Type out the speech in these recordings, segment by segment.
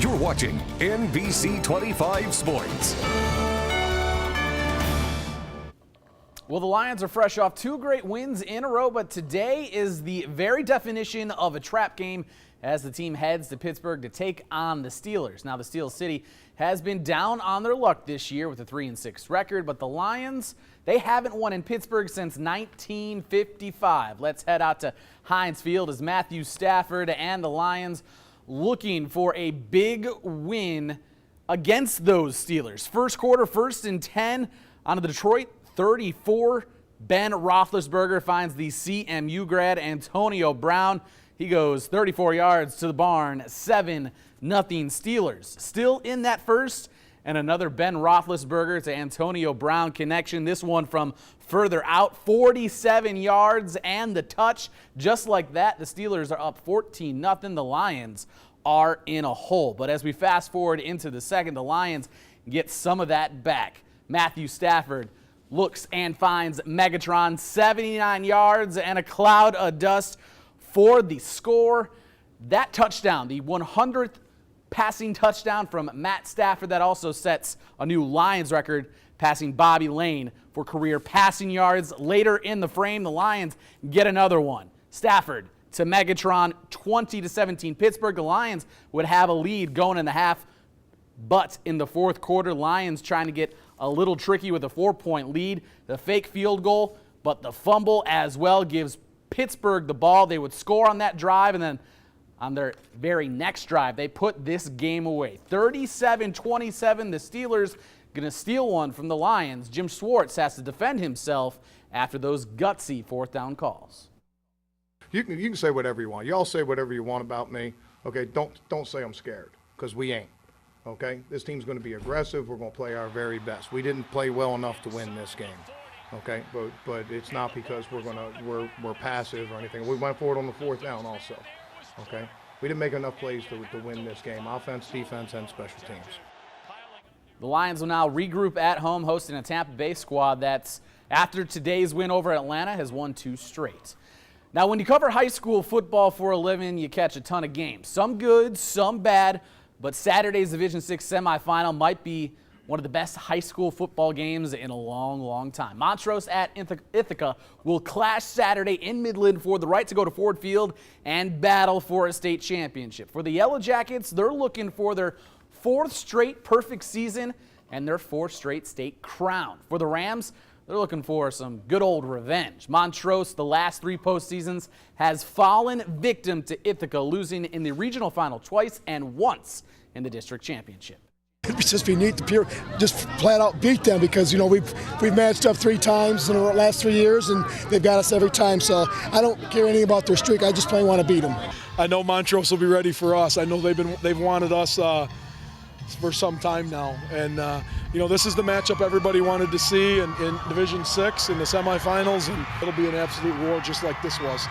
You're watching NBC 25 Sports. Well, the Lions are fresh off 2 great wins in a row, but today is the very definition of a trap game as the team heads to Pittsburgh to take on the Steelers. Now, the Steel City has been down on their luck this year with a 3-6 record, but the Lions, they haven't won in Pittsburgh since 1955. Let's head out to Heinz Field as Matthew Stafford and the Lions looking for a big win against those Steelers. First quarter, 1st and 10 on the Detroit 34. Ben Roethlisberger finds the CMU grad Antonio Brown. He goes 34 yards to the barn, 7-0 Steelers. Still in that first, and another Ben Roethlisberger to Antonio Brown connection. This one from further out, 47 yards and the touch. Just like that, the Steelers are up 14-0. The Lions are in a hole. But as we fast forward into the second, the Lions get some of that back. Matthew Stafford looks and finds Megatron, 79 yards and a cloud of dust for the score. That touchdown, the 100th passing touchdown from Matt Stafford, that also sets a new Lions record, passing Bobby Lane for career passing yards. Later in the frame, the Lions get another one. Stafford to Megatron, 20-17 Pittsburgh. The Lions would have a lead going in the half, but in the fourth quarter, Lions trying to get a little tricky with a 4-point lead. The fake field goal, but the fumble as well gives Pittsburgh the ball. They would score on that drive, and then on their very next drive, they put this game away. 37-27, the Steelers going to steal one from the Lions. Jim Schwartz has to defend himself after those gutsy 4th down calls. You can say whatever you want. Y'all say whatever you want about me. Okay, don't say I'm scared, because we ain't. Okay, this team's going to be aggressive. We're going to play our very best. We didn't play well enough to win this game. Okay, but it's not because we're passive or anything. We went forward on the 4th down also. Okay, we didn't make enough plays to win this game, offense, defense, and special teams. The Lions will now regroup at home, hosting a Tampa Bay squad that's, after today's win over Atlanta, has won 2 straight. Now, when you cover high school football for a living, you catch a ton of games. Some good, some bad, but Saturday's Division VI semifinal might be one of the best high school football games in a long, long time. Montrose at Ithaca will clash Saturday in Midland for the right to go to Ford Field and battle for a state championship. For the Yellow Jackets, they're looking for their 4th straight perfect season and their 4th straight state crown. For the Rams, they're looking for some good old revenge. Montrose, the last 3 postseasons, has fallen victim to Ithaca, losing in the regional final twice and once in the district championship. It'd just be neat to just flat out beat them, because we've matched up 3 times in the last 3 years and they've got us every time. So I don't care anything about their streak. I just plain want to beat them. I know Montrose will be ready for us. I know they've wanted us for some time now, and this is the matchup everybody wanted to see in Division VI in the semifinals, and it'll be an absolute war just like this was.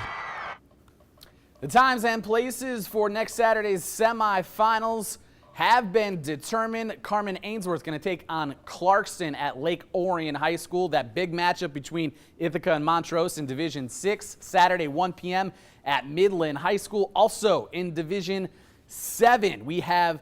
The times and places for next Saturday's semifinals have been determined. Carmen Ainsworth going to take on Clarkston at Lake Orion High School. That big matchup between Ithaca and Montrose in Division VI, Saturday 1 p.m. at Midland High School. Also in Division VII, we have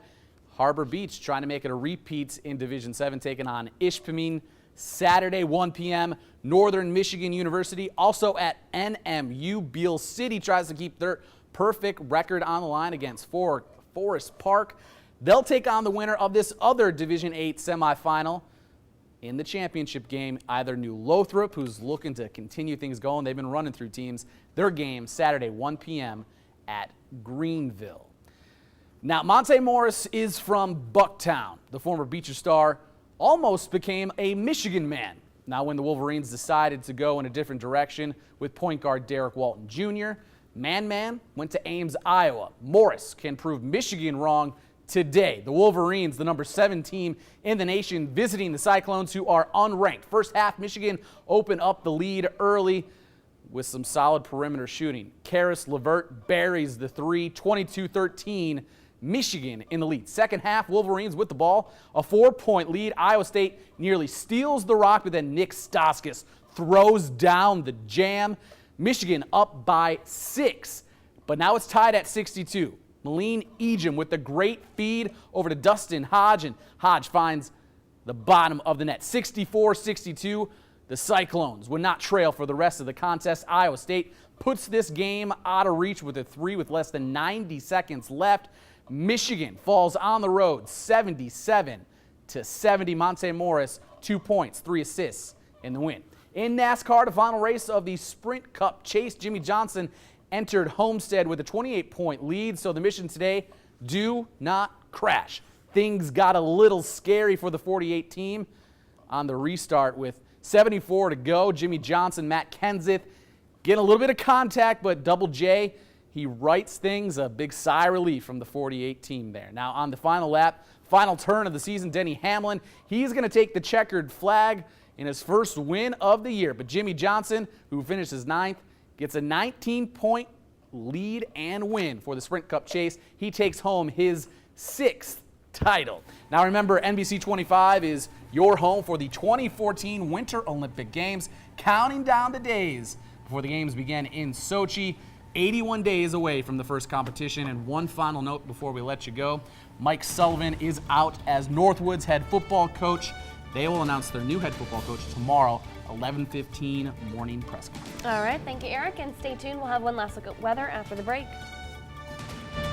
Harbor Beach trying to make it a repeat in Division VII, taking on Ishpeming Saturday 1 p.m. Northern Michigan University also at NMU. Beale City tries to keep their perfect record on the line against Forest Park. They'll take on the winner of this other Division VIII semifinal in the championship game, either New Lothrop, who's looking to continue things going. They've been running through teams. Their game Saturday 1 p.m. at Greenville. Now, Monte Morris is from Bucktown. The former Beecher star almost became a Michigan man. Now, when the Wolverines decided to go in a different direction with point guard Derek Walton Jr., Man went to Ames, Iowa. Morris can prove Michigan wrong today. The Wolverines, the number 7 team in the nation, visiting the Cyclones, who are unranked. First half, Michigan opened up the lead early with some solid perimeter shooting. Karis LeVert buries the 3, 22-13. Michigan in the lead. Second half, Wolverines with the ball, a 4-point lead. Iowa State nearly steals the rock, but then Nick Stauskas throws down the jam. Michigan up by 6, but now it's tied at 62. Malene Ejim with the great feed over to Dustin Hodge, and Hodge finds the bottom of the net. 64-62, the Cyclones would not trail for the rest of the contest. Iowa State puts this game out of reach with a 3 with less than 90 seconds left. Michigan falls on the road 77-70. Monte Morris, 2 points, 3 assists in the win. In NASCAR, the final race of the Sprint Cup Chase, Jimmy Johnson entered Homestead with a 28-point lead, so the mission today, do not crash. Things got a little scary for the 48 team on the restart with 74 to go. Jimmy Johnson, Matt Kenseth getting a little bit of contact, but Double J, he rights things. A big sigh of relief from the 48 team there. Now on the final lap, final turn of the season, Denny Hamlin, he's going to take the checkered flag in his first win of the year. But Jimmy Johnson, who finishes 9th, gets a 19-point lead and win for the Sprint Cup Chase. He takes home his 6th title. Now remember, NBC 25 is your home for the 2014 Winter Olympic Games, counting down the days before the games begin in Sochi. 81 days away from the first competition. And one final note before we let you go, Mike Sullivan is out as Northwood's head football coach. They will announce their new head football coach tomorrow, 11:15 morning press conference. All right, thank you, Eric, and stay tuned. We'll have one last look at weather after the break.